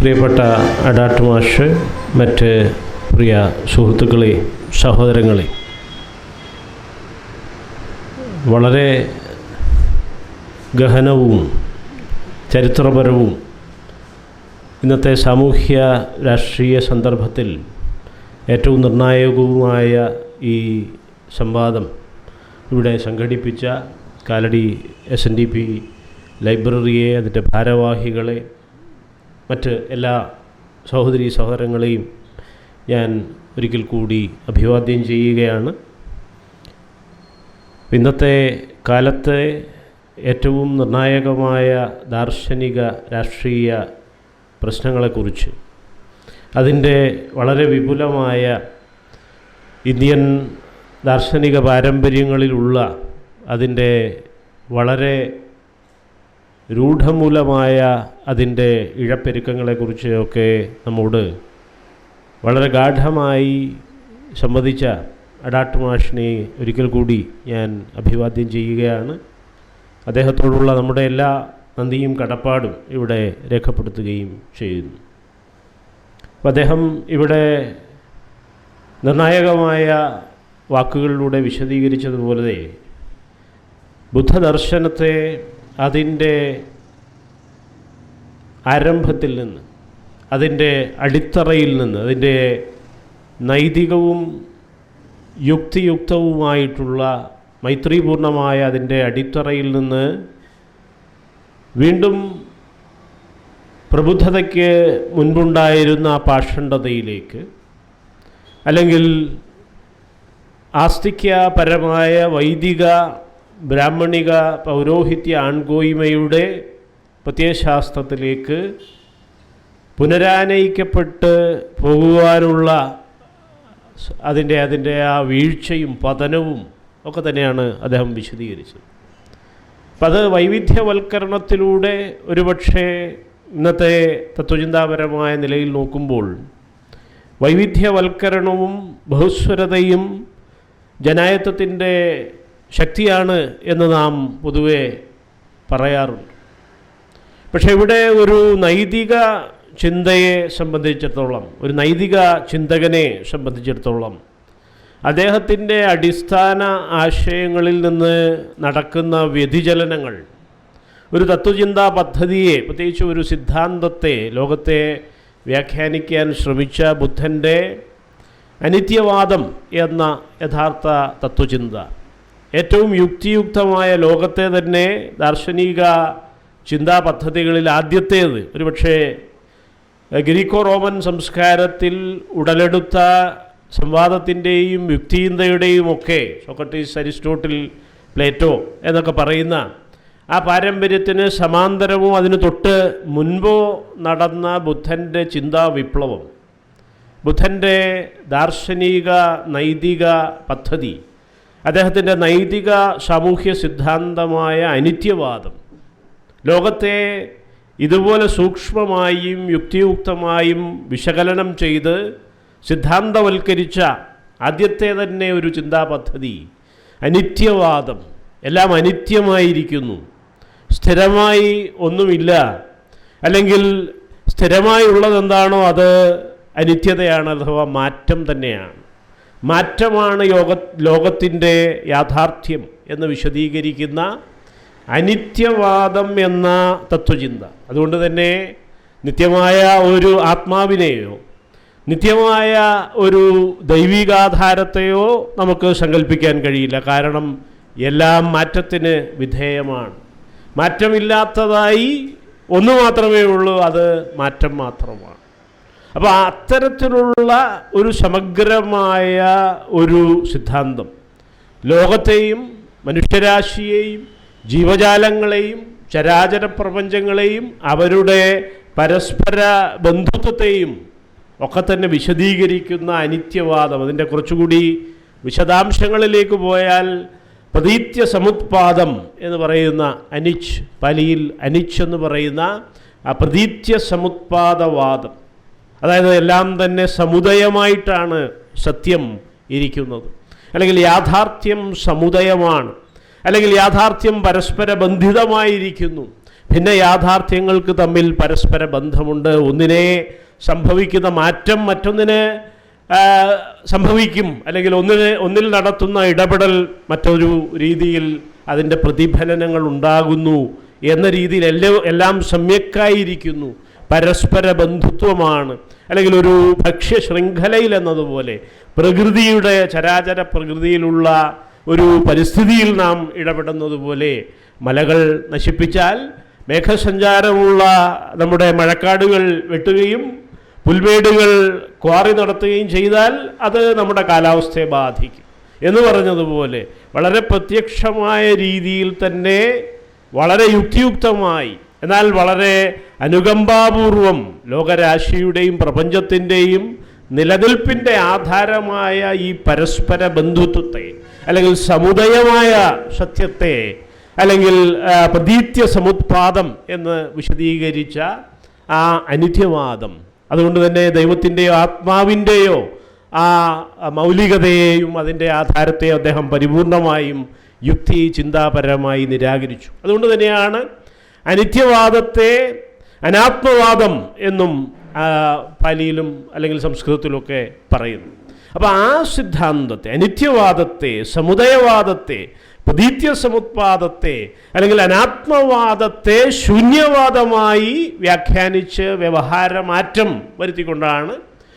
പ്രിയപ്പെട്ട അഡാട്ട് മാഷ്, മറ്റ് പ്രിയ സുഹൃത്തുക്കളെ, സഹോദരങ്ങളെ, വളരെ ഗഹനവും ചരിത്രപരവും ഇന്നത്തെ സാമൂഹ്യ രാഷ്ട്രീയ സന്ദർഭത്തിൽ ഏറ്റവും നിർണായകവുമായ ഈ സംവാദം ഇവിടെ സംഘടിപ്പിച്ച കാലടി SNDP ലൈബ്രറിയെ, അതിൻ്റെ ഭാരവാഹികളെ, മറ്റ് എല്ലാ സഹോദരീ സഹോദരങ്ങളെയും ഞാൻ ഒരിക്കൽ കൂടി അഭിവാദ്യം ചെയ്യുകയാണ്. ഇന്നത്തെ കാലത്തെ ഏറ്റവും നിർണായകമായ ദാർശനിക രാഷ്ട്രീയ പ്രശ്നങ്ങളെക്കുറിച്ച്, അതിൻ്റെ വളരെ വിപുലമായ ഇന്ത്യൻ ദാർശനിക പാരമ്പര്യങ്ങളിലുള്ള അതിൻ്റെ വളരെ രൂഢമൂലമായ അതിൻ്റെ ഇഴപ്പെരുക്കങ്ങളെക്കുറിച്ച് ഒക്കെ നമ്മോട് വളരെ ഗാഢമായി സംവദിച്ച അഡാട്ട് മാഷിനെ ഒരിക്കൽ കൂടി ഞാൻ അഭിവാദ്യം ചെയ്യുകയാണ്. അദ്ദേഹത്തോടുള്ള നമ്മുടെ എല്ലാ നന്ദിയും കടപ്പാടും ഇവിടെ രേഖപ്പെടുത്തുകയും ചെയ്യുന്നു. അപ്പോൾ അദ്ദേഹം ഇവിടെ നിർണായകമായ വാക്കുകളിലൂടെ വിശദീകരിച്ചതുപോലെ ബുദ്ധദർശനത്തെ അതിൻ്റെ ആരംഭത്തിൽ നിന്ന്, അതിൻ്റെ അടിത്തറയിൽ നിന്ന്, അതിൻ്റെ നൈതികവും യുക്തിയുക്തവുമായിട്ടുള്ള മൈത്രിപൂർണമായ അതിൻ്റെ അടിത്തറയിൽ നിന്ന് വീണ്ടും പ്രബുദ്ധതയ്ക്ക് മുൻപുണ്ടായിരുന്ന ആ പാഷണ്ഡതയിലേക്ക്, അല്ലെങ്കിൽ ആസ്തിക്യപരമായ വൈദിക ബ്രാഹ്മണിക പൗരോഹിത്യ ആൺകോയ്മയുടെ പ്രത്യയശാസ്ത്രത്തിലേക്ക് പുനരാനയിക്കപ്പെട്ട് പോകുവാനുള്ള അതിൻ്റെ ആ വീഴ്ചയും പതനവും ഒക്കെ തന്നെയാണ് അദ്ദേഹം വിശദീകരിച്ചത്. അപ്പം അത് വൈവിധ്യവൽക്കരണത്തിലൂടെ ഒരുപക്ഷെ ഇന്നത്തെ തത്വചിന്താപരമായ നിലയിൽ നോക്കുമ്പോൾ വൈവിധ്യവൽക്കരണവും ബഹുസ്വരതയും ജനായത്വത്തിൻ്റെ ശക്തിയാണ് എന്ന് നാം പൊതുവെ പറയാറുണ്ട്. പക്ഷെ ഇവിടെ ഒരു നൈതിക ചിന്തയെ സംബന്ധിച്ചിടത്തോളം, ഒരു നൈതിക ചിന്തകനെ സംബന്ധിച്ചിടത്തോളം, അദ്ദേഹത്തിൻ്റെ അടിസ്ഥാന ആശയങ്ങളിൽ നിന്ന് നടക്കുന്ന വ്യതിചലനങ്ങൾ ഒരു തത്വചിന്താ പദ്ധതിയെ, പ്രത്യേകിച്ച് ഒരു സിദ്ധാന്തത്തെ, ലോകത്തെ വ്യാഖ്യാനിക്കാൻ ശ്രമിച്ച ബുദ്ധൻ്റെ അനിത്യവാദം എന്ന യഥാർത്ഥ തത്വചിന്ത, ഏറ്റവും യുക്തിയുക്തമായ ലോകത്തെ തന്നെ ദാർശനിക ചിന്താ പദ്ധതികളിൽ ആദ്യത്തേത്, ഒരുപക്ഷെ ഗ്രീക്കോ റോമൻ സംസ്കാരത്തിൽ ഉടലെടുത്ത സംവാദത്തിൻ്റെയും യുക്തിചിന്തയുടെയും ഒക്കെ, സോക്രട്ടീസ്, അരിസ്റ്റോട്ടിൽ, പ്ലേറ്റോ എന്നൊക്കെ പറയുന്ന ആ പാരമ്പര്യത്തിന് സമാന്തരമോ അതിന് തൊട്ട് മുൻപോ നടന്ന ബുദ്ധൻ്റെ ചിന്താ വിപ്ലവം, ബുദ്ധൻ്റെ ദാർശനിക നൈതിക പദ്ധതി, അദ്ദേഹത്തിൻ്റെ നൈതിക സാമൂഹ്യ സിദ്ധാന്തമായ അനിത്യവാദം, ലോകത്തെ ഇതുപോലെ സൂക്ഷ്മമായും യുക്തിയുക്തമായും വിശകലനം ചെയ്ത് സിദ്ധാന്തവൽക്കരിച്ച ആദ്യത്തെ തന്നെ ഒരു ചിന്താ പദ്ധതി അനിത്യവാദം. എല്ലാം അനിത്യമായിരിക്കുന്നു, സ്ഥിരമായി ഒന്നുമില്ല, അല്ലെങ്കിൽ സ്ഥിരമായുള്ളതെന്താണോ അത് അനിത്യതയാണ്, അഥവാ മാറ്റം തന്നെയാണ്. മാറ്റമാണ് ലോകത്തിൻ്റെ യാഥാർത്ഥ്യം എന്ന് വിശദീകരിക്കുന്ന അനിത്യവാദം എന്ന തത്വചിന്ത. അതുകൊണ്ട് തന്നെ നിത്യമായ ഒരു ആത്മാവിനെയോ നിത്യമായ ഒരു ദൈവികാധാരത്തെയോ നമുക്ക് സങ്കല്പിക്കാൻ കഴിയില്ല. കാരണം എല്ലാം മാറ്റത്തിന് വിധേയമാണ്. മാറ്റമില്ലാത്തതായി ഒന്ന് മാത്രമേ ഉള്ളൂ, അത് മാറ്റം മാത്രമാണ്. അപ്പോൾ അത്തരത്തിലുള്ള ഒരു സമഗ്രമായ ഒരു സിദ്ധാന്തം ലോകത്തെയും മനുഷ്യരാശിയെയും ജീവജാലങ്ങളെയും ചരാചര പ്രപഞ്ചങ്ങളെയും അവരുടെ പരസ്പര ബന്ധുത്വത്തെയും ഒക്കെ തന്നെ വിശദീകരിക്കുന്ന അനിത്യവാദം, അതിൻ്റെ കുറച്ചുകൂടി വിശദാംശങ്ങളിലേക്ക് പോയാൽ പ്രതീത്യ സമുത്പാദം എന്ന് പറയുന്ന അനിച്ച്, പാലിയിൽ അനിച്ച് എന്ന് പറയുന്ന ആ പ്രതീത്യ സമുത്പാദവാദം, അതായത് എല്ലാം തന്നെ സമുദയമായിട്ടാണ് സത്യം ഇരിക്കുന്നത്, അല്ലെങ്കിൽ യാഥാർത്ഥ്യം സമുദയമാണ്, അല്ലെങ്കിൽ യാഥാർത്ഥ്യം പരസ്പര ബന്ധിതമായിരിക്കുന്നു. ഭിന്ന യാഥാർത്ഥ്യങ്ങൾക്ക് തമ്മിൽ പരസ്പര ബന്ധമുണ്ട്. ഒന്നിനെ സംഭവിക്കുന്ന മാറ്റം മറ്റൊന്നിന് സംഭവിക്കും, അല്ലെങ്കിൽ ഒന്നിൽ നടത്തുന്ന ഇടപെടൽ മറ്റൊരു രീതിയിൽ അതിൻ്റെ പ്രതിഫലനങ്ങൾ ഉണ്ടാകുന്നു എന്ന രീതിയിൽ എല്ലാം സമ്യക്കായിരിക്കുന്നു. പരസ്പര ബന്ധുത്വമാണ്. അല്ലെങ്കിൽ ഒരു ഭക്ഷ്യ ശൃംഖലയിൽ എന്നതുപോലെ പ്രകൃതിയുടെ ചരാചര പ്രകൃതിയിലുള്ള ഒരു പരിസ്ഥിതിയിൽ നാം ഇടപെടുന്നത് പോലെ മലകൾ നശിപ്പിച്ചാൽ, മേഘസഞ്ചാരമുള്ള നമ്മുടെ മഴക്കാടുകൾ വെട്ടുകയും പുൽമേടുകൾ ക്വാറി നടത്തുകയും ചെയ്താൽ അത് നമ്മുടെ കാലാവസ്ഥയെ ബാധിക്കും എന്ന് പറഞ്ഞതുപോലെ വളരെ പ്രത്യക്ഷമായ രീതിയിൽ തന്നെ വളരെ യുക്തിയുക്തമായി എന്നാൽ വളരെ അനുകമ്പാപൂർവം ലോകരാശിയുടെയും പ്രപഞ്ചത്തിൻ്റെയും നിലനിൽപ്പിൻ്റെ ആധാരമായ ഈ പരസ്പര ബന്ധുത്വത്തെ, അല്ലെങ്കിൽ സമുദയമായ സത്യത്തെ, അല്ലെങ്കിൽ പ്രതീത്യ സമുത്പാദം എന്ന് വിശദീകരിച്ച ആ അനിത്യവാദം, അതുകൊണ്ട് തന്നെ ദൈവത്തിൻ്റെയോ ആത്മാവിൻ്റെയോ ആ മൗലികതയെയും അതിൻ്റെ ആധാരത്തെയും അദ്ദേഹം പരിപൂർണമായും യുക്തി ചിന്താപരമായി നിരാകരിച്ചു. അതുകൊണ്ട് തന്നെയാണ് അനിത്യവാദത്തെ അനാത്മവാദം എന്നും പാലിയിലും അല്ലെങ്കിൽ സംസ്കൃതത്തിലൊക്കെ പറയുന്നു. അപ്പോൾ ആ സിദ്ധാന്തത്തെ, അനിത്യവാദത്തെ, സമുദയവാദത്തെ, പ്രതീത്യ സമുത്പാദത്തെ അല്ലെങ്കിൽ അനാത്മവാദത്തെ ശൂന്യവാദമായി വ്യാഖ്യാനിച്ച് വ്യവഹാരമാറ്റം വരുത്തിക്കൊണ്ടാണ്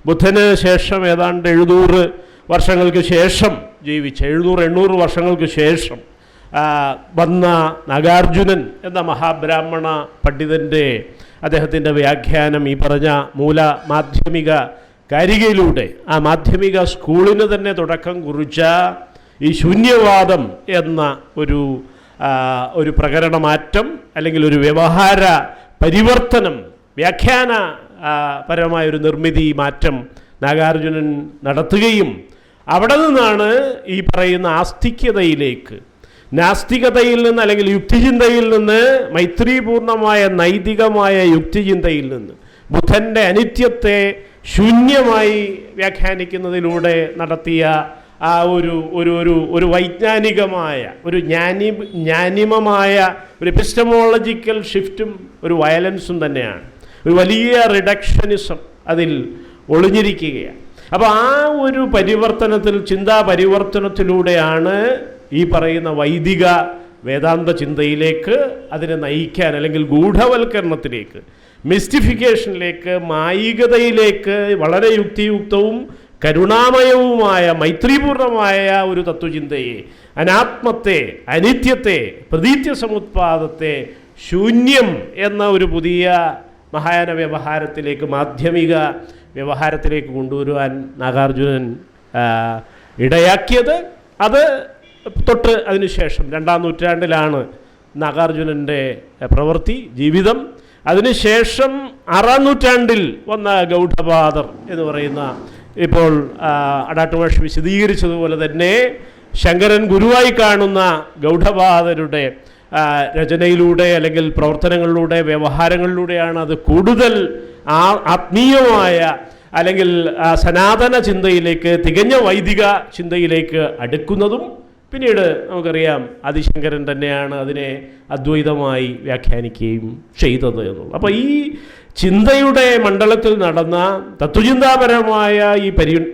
ബുദ്ധന് ശേഷം ഏതാണ്ട് 700 വർഷങ്ങൾക്ക് ശേഷം ജീവിച്ച 700-800 വർഷങ്ങൾക്ക് ശേഷം വന്ന നാഗാർജുനൻ എന്ന മഹാബ്രാഹ്മണ പണ്ഡിതൻ്റെ അദ്ദേഹത്തിൻ്റെ വ്യാഖ്യാനം ഈ പറഞ്ഞ മൂല മാധ്യമിക കാരികയിലൂടെ ആ മാധ്യമിക സ്കൂളിന് തന്നെ തുടക്കം കുറിച്ച ഈ ശൂന്യവാദം എന്ന ഒരു പ്രകരണമാറ്റം അല്ലെങ്കിൽ ഒരു വ്യവഹാര പരിവർത്തനം, വ്യാഖ്യാന പരമായൊരു നിർമ്മിതി മാറ്റം നാഗാർജുനൻ നടത്തുകയും അവിടെ നിന്നാണ് ഈ പറയുന്ന ആസ്തിക്യതയിലേക്ക്, നാസ്തികതയിൽ നിന്ന് അല്ലെങ്കിൽ യുക്തിചിന്തയിൽ നിന്ന് മൈത്രീപൂർണമായ നൈതികമായ യുക്തിചിന്തയിൽ നിന്ന് ബുദ്ധൻ്റെ അനിത്യത്തെ ശൂന്യമായി വ്യാഖ്യാനിക്കുന്നതിലൂടെ നടത്തിയ ആ ഒരു വൈജ്ഞാനികമായ ഒരു ജ്ഞാനിമമായ ഒരു എപ്പിസ്റ്റമോളജിക്കൽ ഷിഫ്റ്റും ഒരു വയലൻസും തന്നെയാണ്. ഒരു വലിയ റിഡക്ഷനിസം അതിൽ ഒളിഞ്ഞിരിക്കുകയാണ്. അപ്പോൾ ആ ഒരു പരിവർത്തനത്തിൽ, ചിന്താ പരിവർത്തനത്തിലൂടെയാണ് ഈ പറയുന്ന വൈദിക വേദാന്ത ചിന്തയിലേക്ക് അതിനെ നയിക്കാൻ, അല്ലെങ്കിൽ ഗൂഢവൽക്കരണത്തിലേക്ക്, മിസ്റ്റിഫിക്കേഷനിലേക്ക്, മായികതയിലേക്ക് വളരെ യുക്തിയുക്തവും കരുണാമയവുമായ മൈത്രീപൂർണമായ ഒരു തത്വചിന്തയെ, അനാത്മത്തെ, അനിത്യത്തെ, പ്രതീത്യ സമുത്പാദത്തെ ശൂന്യം എന്ന ഒരു പുതിയ മഹായാന വ്യവഹാരത്തിലേക്ക്, മാധ്യമിക വ്യവഹാരത്തിലേക്ക് കൊണ്ടുവരുവാൻ നാഗാർജുനൻ ഇടയാക്കിയത്. അത് തൊട്ട് അതിനുശേഷം 2-ാം നൂറ്റാണ്ടിലാണ് നാഗാർജുനൻ്റെ പ്രവൃത്തി, ജീവിതം. അതിനുശേഷം 6-ാം നൂറ്റാണ്ടിൽ വന്ന ഗൗഡപാദർ എന്ന് പറയുന്ന, ഇപ്പോൾ അഡാട്ട് മാഷ് വിശദീകരിച്ചതുപോലെ തന്നെ ശങ്കരൻ ഗുരുവായി കാണുന്ന ഗൗഡപാദരുടെ രചനയിലൂടെ അല്ലെങ്കിൽ പ്രവർത്തനങ്ങളിലൂടെ, വ്യവഹാരങ്ങളിലൂടെയാണ് അത് കൂടുതൽ ആത്മീയമായ അല്ലെങ്കിൽ സനാതന ചിന്തയിലേക്ക്, തികഞ്ഞ വൈദിക ചിന്തയിലേക്ക് അടുക്കുന്നതും. പിന്നീട് നമുക്കറിയാം ആദിശങ്കരൻ തന്നെയാണ് അതിനെ അദ്വൈതമായി വ്യാഖ്യാനിക്കുകയും ചെയ്തത് എന്നുള്ളത്. അപ്പോൾ ഈ ചിന്തയുടെ മണ്ഡലത്തിൽ നടന്ന തത്വചിന്താപരമായ ഈ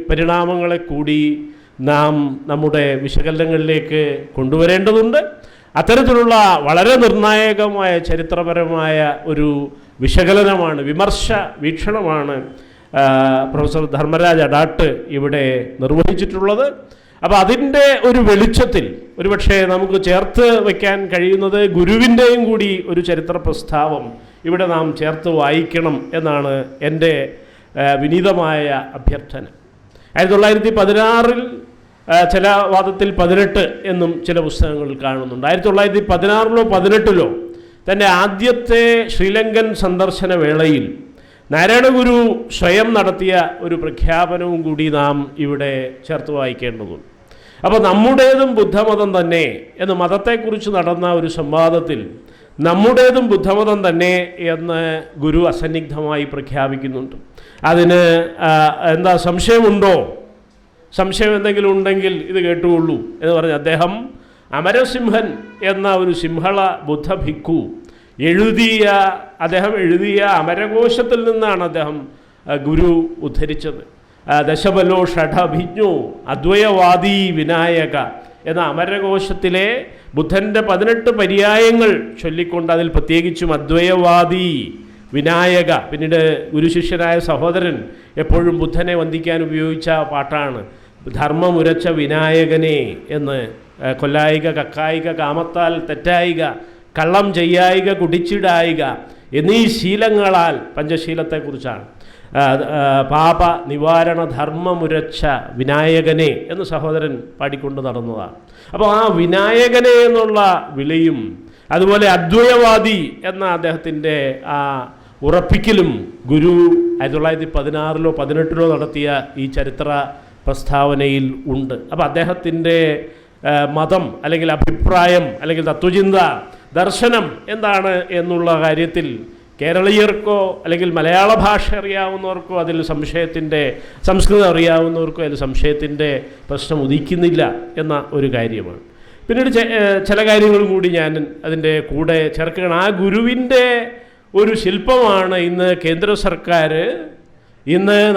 പരിണാമങ്ങളെ കൂടി നാം നമ്മുടെ വിശകലനങ്ങളിലേക്ക് കൊണ്ടുവരേണ്ടതുണ്ട്. അത്തരത്തിലുള്ള വളരെ നിർണായകമായ ചരിത്രപരമായ ഒരു വിശകലനമാണ്, വിമർശ വീക്ഷണമാണ് പ്രൊഫസർ ധർമ്മരാജ് അഡാട്ട് ഇവിടെ നിർവഹിച്ചിട്ടുള്ളത്. അപ്പോൾ അതിൻ്റെ ഒരു വെളിച്ചത്തിൽ ഒരുപക്ഷെ നമുക്ക് ചേർത്ത് വയ്ക്കാൻ കഴിയുന്നത് ഗുരുവിൻ്റെയും കൂടി ഒരു ചരിത്ര പ്രസ്താവം ഇവിടെ നാം ചേർത്ത് വായിക്കണം എന്നാണ് എൻ്റെ വിനീതമായ അഭ്യർത്ഥന. 1916 ചില വാദത്തിൽ 18 എന്നും ചില പുസ്തകങ്ങളിൽ കാണുന്നുണ്ട്. 1916 18 തൻ്റെ ആദ്യത്തെ ശ്രീലങ്കൻ സന്ദർശന വേളയിൽ നാരായണഗുരു സ്വയം നടത്തിയ ഒരു പ്രഖ്യാപനവും കൂടി നാം ഇവിടെ ചേർത്ത് വായിക്കേണ്ടതുണ്ട്. അപ്പോൾ നമ്മുടേതും ബുദ്ധമതം തന്നെ എന്ന് മതത്തെക്കുറിച്ച് നടന്ന ഒരു സംവാദത്തിൽ നമ്മുടേതും ബുദ്ധമതം തന്നെ എന്ന് ഗുരു അസന്നിഗ്ധമായി പ്രഖ്യാപിക്കുന്നുണ്ട്. അതിന് എന്താ സംശയമുണ്ടോ? സംശയം എന്തെങ്കിലും ഉണ്ടെങ്കിൽ ഇത് കേട്ടുകൊള്ളൂ എന്ന് പറഞ്ഞ് അദ്ദേഹം അമരസിംഹൻ എന്ന ഒരു സിംഹള ബുദ്ധ ഭിക്കു അദ്ദേഹം എഴുതിയ അമരകോശത്തിൽ നിന്നാണ് അദ്ദേഹം ഗുരു ഉദ്ധരിച്ചത്. ദശബലോ ഷഡഭിജ്ഞോ അദ്വയവാദി വിനായക എന്ന അമരകോശത്തിലെ ബുദ്ധൻ്റെ 18 പര്യായങ്ങൾ ചൊല്ലിക്കൊണ്ട് അതിൽ പ്രത്യേകിച്ചും അദ്വയവാദി വിനായക, പിന്നീട് ഗുരുശിഷ്യനായ സഹോദരൻ എപ്പോഴും ബുദ്ധനെ വന്ദിക്കാൻ ഉപയോഗിച്ച പാട്ടാണ് ധർമ്മമുരച്ച വിനായകനെ എന്ന്. കൊല്ലായിക, കക്കായിക, കാമത്താൽ തെറ്റായിക, കള്ളം ചെയ്യായിക, കുടിച്ചിടായിക എന്നീ ശീലങ്ങളാൽ, പഞ്ചശീലത്തെക്കുറിച്ചാണ്, പാപ നിവാരണ ധർമ്മമുരച്ച വിനായകനെ എന്ന് സഹോദരൻ പാടിക്കൊണ്ട് നടന്നതാണ്. അപ്പോൾ ആ വിനായകനെ എന്നുള്ള വിളിയും അതുപോലെ അദ്വയവാദി എന്ന അദ്ദേഹത്തിൻ്റെ ആ ഉറപ്പിക്കലും ഗുരു 1916 18 നടത്തിയ ഈ ചരിത്ര പ്രസ്താവനയിൽ ഉണ്ട്. അപ്പോൾ അദ്ദേഹത്തിൻ്റെ മതം അല്ലെങ്കിൽ അഭിപ്രായം അല്ലെങ്കിൽ തത്വചിന്ത, ദർശനം എന്താണ് എന്നുള്ള കാര്യത്തിൽ കേരളീയർക്കോ അല്ലെങ്കിൽ മലയാള ഭാഷ അറിയാവുന്നവർക്കോ അതിൽ സംസ്കൃതം അറിയാവുന്നവർക്കോ അതിൽ സംശയത്തിൻ്റെ പ്രശ്നം ഉദിക്കുന്നില്ല എന്ന ഒരു കാര്യമാണ്. പിന്നീട് ചില കാര്യങ്ങളും കൂടി ഞാൻ അതിൻ്റെ കൂടെ ചേർക്കുകയാണ്. ആ ഗുരുവിൻ്റെ ഒരു ശില്പമാണ് ഇന്ന് കേന്ദ്ര സർക്കാർ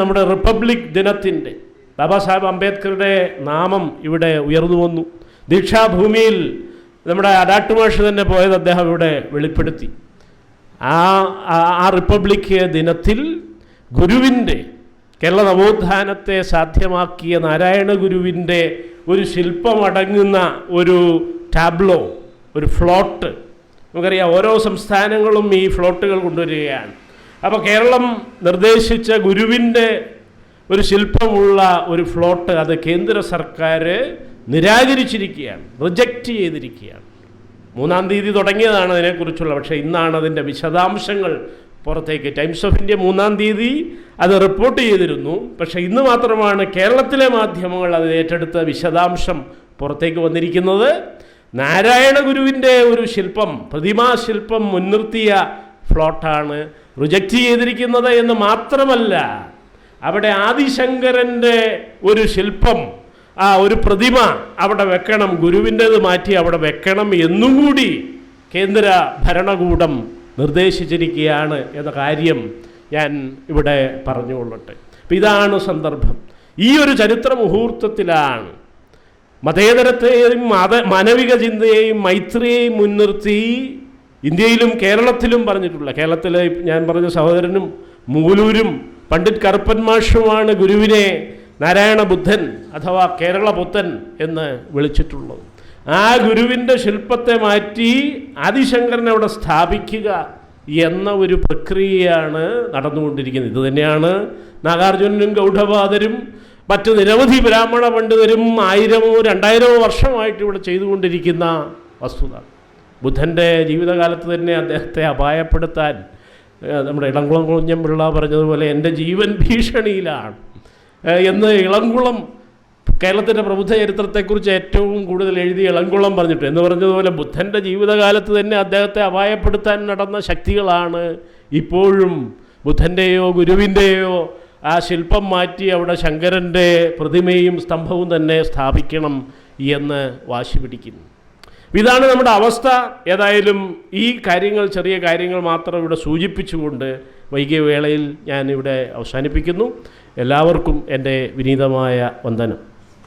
നമ്മുടെ റിപ്പബ്ലിക് ദിനത്തിൻ്റെ ബാബാ സാഹേബ് അംബേദ്കറുടെ നാമം ഇവിടെ ഉയർന്നു വന്നു. ദീക്ഷാഭൂമിയിൽ നമ്മുടെ അഡാട്ട് മാഷ് തന്നെ പോയത് അദ്ദേഹം ഇവിടെ വെളിപ്പെടുത്തി. ആ റിപ്പബ്ലിക് ദിനത്തിൽ ഗുരുവിൻ്റെ, കേരള നവോത്ഥാനത്തെ സാധ്യമാക്കിയ നാരായണ ഗുരുവിൻ്റെ ഒരു ശില്പമടങ്ങുന്ന ഒരു ടാബ്ലോ, ഒരു ഫ്ലോട്ട്, നമുക്കറിയാം ഓരോ സംസ്ഥാനങ്ങളും ഈ ഫ്ലോട്ടുകൾ കൊണ്ടുവരികയാണ്. അപ്പോൾ കേരളം നിർദ്ദേശിച്ച ഗുരുവിൻ്റെ ഒരു ശില്പമുള്ള ഒരു ഫ്ലോട്ട് അത് കേന്ദ്ര സർക്കാർ നിരാകരിച്ചിരിക്കുകയാണ്, റിജക്റ്റ് ചെയ്തിരിക്കുകയാണ്. 3-ാം തീയതി തുടങ്ങിയതാണ് അതിനെക്കുറിച്ചുള്ള, പക്ഷേ ഇന്നാണ് അതിൻ്റെ വിശദാംശങ്ങൾ പുറത്തേക്ക്. ടൈംസ് ഓഫ് ഇന്ത്യ 3-ാം തീയതി അത് റിപ്പോർട്ട് ചെയ്തിരുന്നു. പക്ഷേ ഇന്ന് മാത്രമാണ് കേരളത്തിലെ മാധ്യമങ്ങൾ അത് ഏറ്റെടുത്ത വിശദാംശം പുറത്തേക്ക് വന്നിരിക്കുന്നത്. നാരായണ ഗുരുവിൻ്റെ ഒരു ശില്പം, പ്രതിമാശില്പം മുൻനിർത്തിയ ഫ്ലോട്ടാണ് റിജക്റ്റ് ചെയ്തിരിക്കുന്നത് എന്ന് മാത്രമല്ല, അവിടെ ആദിശങ്കരൻ്റെ ഒരു ശില്പം, ഒരു പ്രതിമ അവിടെ വെക്കണം, ഗുരുവിൻ്റേത് മാറ്റി അവിടെ വെക്കണം എന്നും കൂടി കേന്ദ്ര ഭരണകൂടം നിർദ്ദേശിച്ചിരിക്കുകയാണ് എന്ന കാര്യം ഞാൻ ഇവിടെ പറഞ്ഞുകൊള്ളട്ടെ. അപ്പം ഇതാണ് സന്ദർഭം. ഈ ഒരു ചരിത്ര മുഹൂർത്തത്തിലാണ് മതേതരത്തെയും മാനവിക ചിന്തയെയും മൈത്രിയെയും മുൻനിർത്തി ഇന്ത്യയിലും കേരളത്തിലും പറഞ്ഞിട്ടുള്ള, കേരളത്തിലെ ഞാൻ പറഞ്ഞ സഹോദരനും മൂലൂരും പണ്ഡിറ്റ് കറുപ്പൻ മാഷുമാണ് ഗുരുവിനെ നാരായണ ബുദ്ധൻ അഥവാ കേരള പുത്തൻ എന്ന് വിളിച്ചിട്ടുള്ളത്. ആ ഗുരുവിൻ്റെ ശില്പത്തെ മാറ്റി ആദിശങ്കരനെ അവിടെ സ്ഥാപിക്കുക എന്ന ഒരു പ്രക്രിയയാണ് നടന്നുകൊണ്ടിരിക്കുന്നത്. ഇത് തന്നെയാണ് നാഗാർജുനനും ഗൗഡപാദരും മറ്റ് നിരവധി ബ്രാഹ്മണ പണ്ഡിതരും 1000-2000 വർഷമായിട്ട് ഇവിടെ ചെയ്തുകൊണ്ടിരിക്കുന്ന വസ്തുത. ബുദ്ധൻ്റെ ജീവിതകാലത്ത് തന്നെ അദ്ദേഹത്തെ അപായപ്പെടുത്താൻ നമ്മുടെ ഇളംകുളം കുഞ്ഞമ്പിള്ള പറഞ്ഞതുപോലെ എൻ്റെ ജീവൻ ഭീഷണിയിലാണ് എന്ന് ഇളംകുളം, കേരളത്തിൻ്റെ പ്രബുദ്ധ ചരിത്രത്തെക്കുറിച്ച് ഏറ്റവും കൂടുതൽ എഴുതി ഇളംകുളം പറഞ്ഞിട്ട് എന്ന് പറഞ്ഞതുപോലെ ബുദ്ധൻ്റെ ജീവിതകാലത്ത് തന്നെ അദ്ദേഹത്തെ അപായപ്പെടുത്താൻ നടന്ന ശക്തികളാണ് ഇപ്പോഴും ബുദ്ധൻ്റെയോ ഗുരുവിൻ്റെയോ ആ ശില്പം മാറ്റി അവിടെ ശങ്കരൻ്റെ പ്രതിമയും സ്തംഭവും തന്നെ സ്ഥാപിക്കണം എന്ന് വാശി പിടിക്കുന്നു. ഇതാണ് നമ്മുടെ അവസ്ഥ. ഏതായാലും ഈ കാര്യങ്ങൾ, ചെറിയ കാര്യങ്ങൾ മാത്രം ഇവിടെ സൂചിപ്പിച്ചുകൊണ്ട് വൈകിയ വേളയിൽ ഞാൻ ഇവിടെ അവസാനിപ്പിക്കുന്നു. എല്ലാവർക്കും എൻ്റെ വിനീതമായ വന്ദനം.